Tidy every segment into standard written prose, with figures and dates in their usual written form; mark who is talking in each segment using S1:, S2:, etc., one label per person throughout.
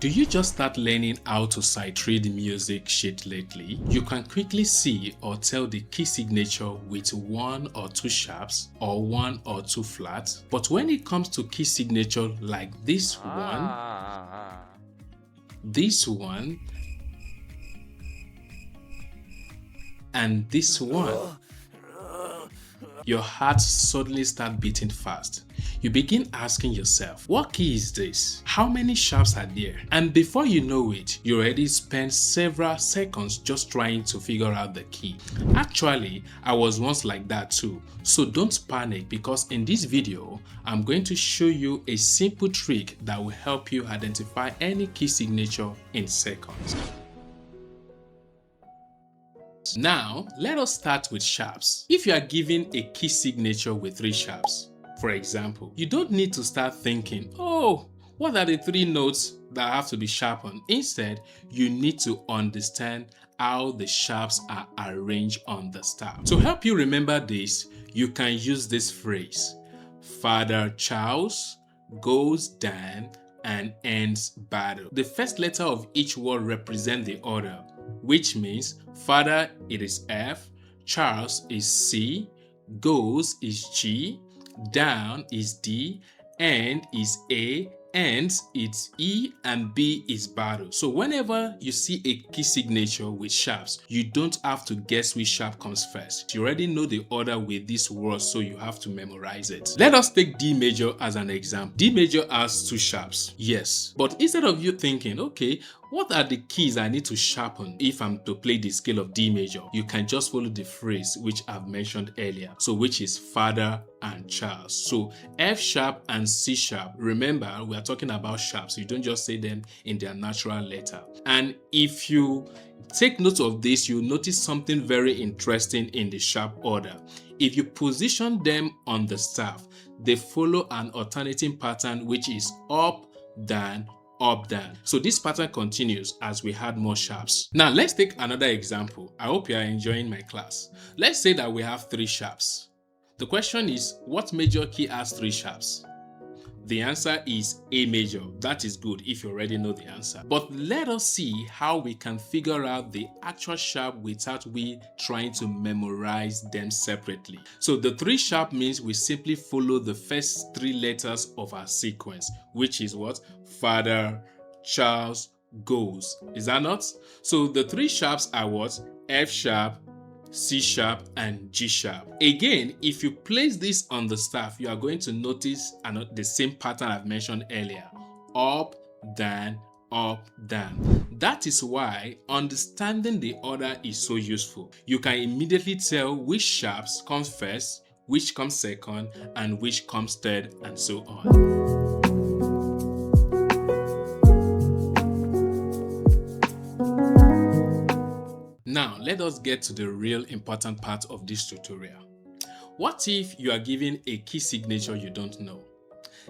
S1: Do you just start learning how to sight read music sheet lately? You can quickly see or tell the key signature with 1 or 2 sharps or 1 or 2 flats. But when it comes to key signature like this one, and this one, your heart suddenly starts beating fast. You begin asking yourself, what key is this? How many sharps are there? And before you know it, you already spent several seconds just trying to figure out the key. Actually, I was once like that too. So don't panic, because in this video, I'm going to show you a simple trick that will help you identify any key signature in seconds. Now, let us start with sharps. If you are given a key signature with 3 sharps, for example, you don't need to start thinking, oh, what are the 3 notes that have to be sharpened? Instead, you need to understand how the sharps are arranged on the staff. To help you remember this, you can use this phrase: Father Charles goes down and ends battle. The first letter of each word represents the order, which means Father it is F, Charles is C, goes is G, down is D, end is A, ends it's E, and B is battle. So whenever you see a key signature with sharps, you don't have to guess which sharp comes first. You already know the order with these words, so you have to memorize it. Let us take D major as an example. D major has 2 sharps, yes, but instead of you thinking, okay, what are the keys I need to sharpen if I'm to play the scale of D major, you can just follow the phrase which I've mentioned earlier, so which is Father and Charles. So F sharp and C sharp, remember we are talking about sharps, you don't just say them in their natural letter. And if you take note of this, you'll notice something very interesting in the sharp order. If you position them on the staff, they follow an alternating pattern, which is up, down, up, down. So this pattern continues as we add more sharps. Now let's take another example. I hope you are enjoying my class. Let's say that we have 3 sharps. The question is, what major key has 3 sharps? The answer is A major. That is good if you already know the answer. But let us see how we can figure out the actual sharp without we trying to memorize them separately. So the 3 sharp means we simply follow the first 3 letters of our sequence, which is what? Father, Charles, goes. Is that not? So the 3 sharps are what? F sharp, C sharp, and G sharp. Again, if you place this on the staff, you are going to notice the same pattern I've mentioned earlier: up, down, up, down. That is why understanding the order is so useful. You can immediately tell which sharps comes first, which comes second, and which comes third, and so on. Now, let us get to the real important part of this tutorial. What if you are given a key signature you don't know?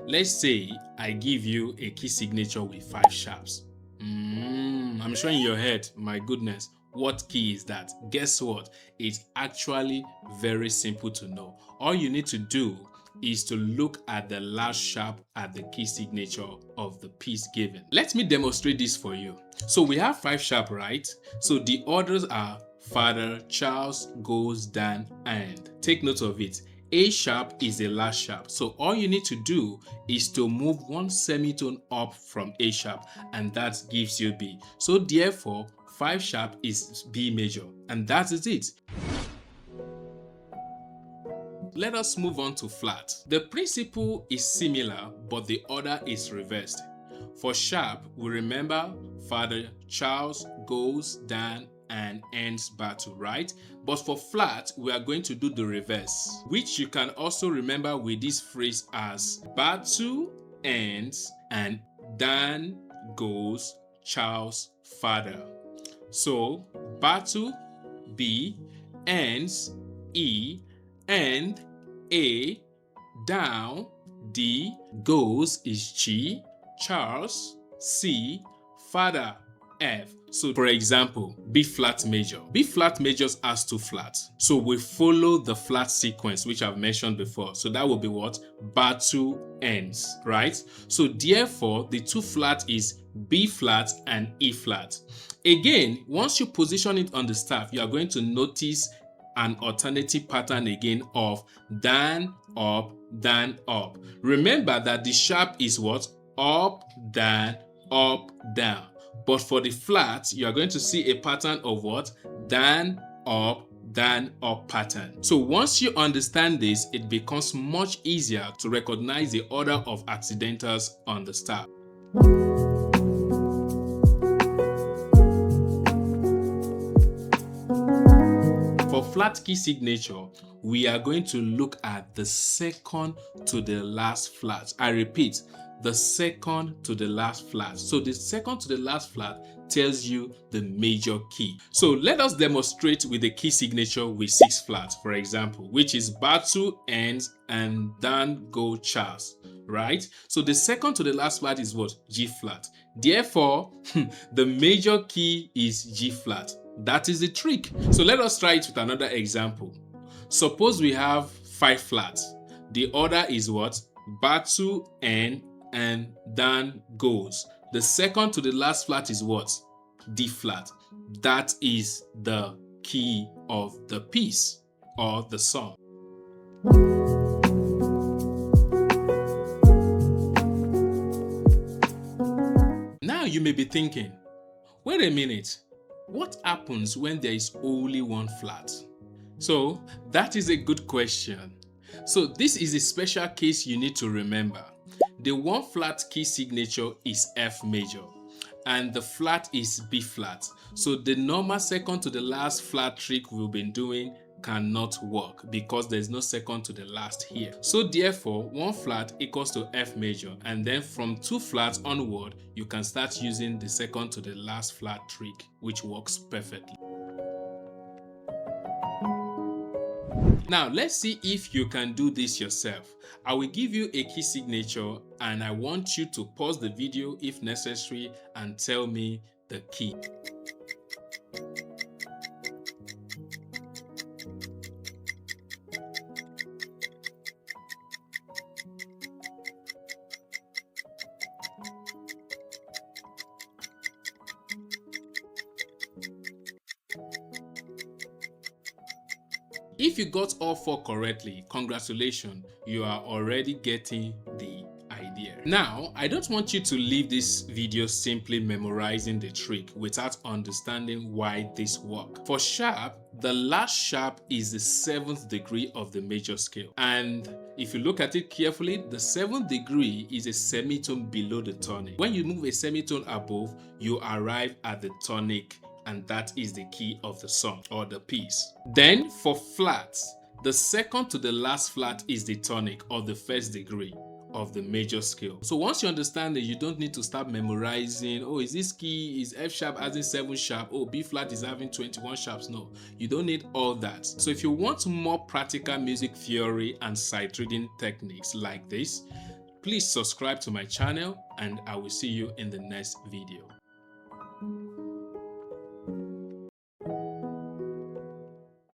S1: Let's say I give you a key signature with 5 sharps. I'm sure in your head, my goodness, what key is that? Guess what? It's actually very simple to know. All you need to do is to look at the last sharp at the key signature of the piece given. Let me demonstrate this for you. So we have 5 sharp, right? So the orders are Father, Charles, goes, down, and. Take note of it. A sharp is the last sharp. So all you need to do is to move 1 semitone up from A sharp, and that gives you B. So therefore, 5 sharp is B major, and that is it. Let us move on to flat. The principle is similar, but the order is reversed. For sharp, we remember Father Charles goes down and ends battle, right? But for flat, we are going to do the reverse, which you can also remember with this phrase as battle ends and down goes Charles' father. So battle B, ends E, end A, down D, goes is G, Charles, C, father F. So for example, B flat major. B flat major has 2 flats. So we follow the flat sequence which I've mentioned before. So that will be what? Battle ends, right? So therefore, the 2 flat is B flat and E flat. Again, once you position it on the staff, you are going to notice an alternative pattern again of down, up, down, up. Remember that the sharp is what? Up, down, up, down. But for the flat, you are going to see a pattern of what? Down, up pattern. So once you understand this, it becomes much easier to recognize the order of accidentals on the staff. For flat key signature, we are going to look at the second to the last flat. I repeat, the second to the last flat. So the second to the last flat tells you the major key. So let us demonstrate with the key signature with 6 flats, for example, which is battle ends and then go Charles, right? So the second to the last flat is what? G flat. Therefore, the major key is G flat. That is the trick. So let us try it with another example. Suppose we have 5 flats. The order is what? Battle end and then goes. The second to the last flat is what? D flat. That is the key of the piece or the song. Now you may be thinking, wait a minute, what happens when there is only 1 flat? So that is a good question. So this is a special case you need to remember. The 1 flat key signature is F major and the flat is B flat. So the normal second to the last flat trick we've been doing cannot work because there's no second to the last here. So therefore, 1 flat equals to F major, and then from 2 flats onward, you can start using the second to the last flat trick, which works perfectly. Now, let's see if you can do this yourself. I will give you a key signature and I want you to pause the video if necessary and tell me the key. If you got all 4 correctly, congratulations, you are already getting the idea. Now, I don't want you to leave this video simply memorizing the trick without understanding why this works. For sharp, the last sharp is the 7th degree of the major scale. And if you look at it carefully, the 7th degree is a semitone below the tonic. When you move a semitone above, you arrive at the tonic, and that is the key of the song or the piece. Then for flats, the second to the last flat is the tonic or the 1st degree of the major scale. So once you understand it, you don't need to start memorizing, oh, is this key, is F sharp having 7 sharp, oh, B flat is having 21 sharps. No, you don't need all that. So if you want more practical music theory and sight reading techniques like this, please subscribe to my channel and I will see you in the next video.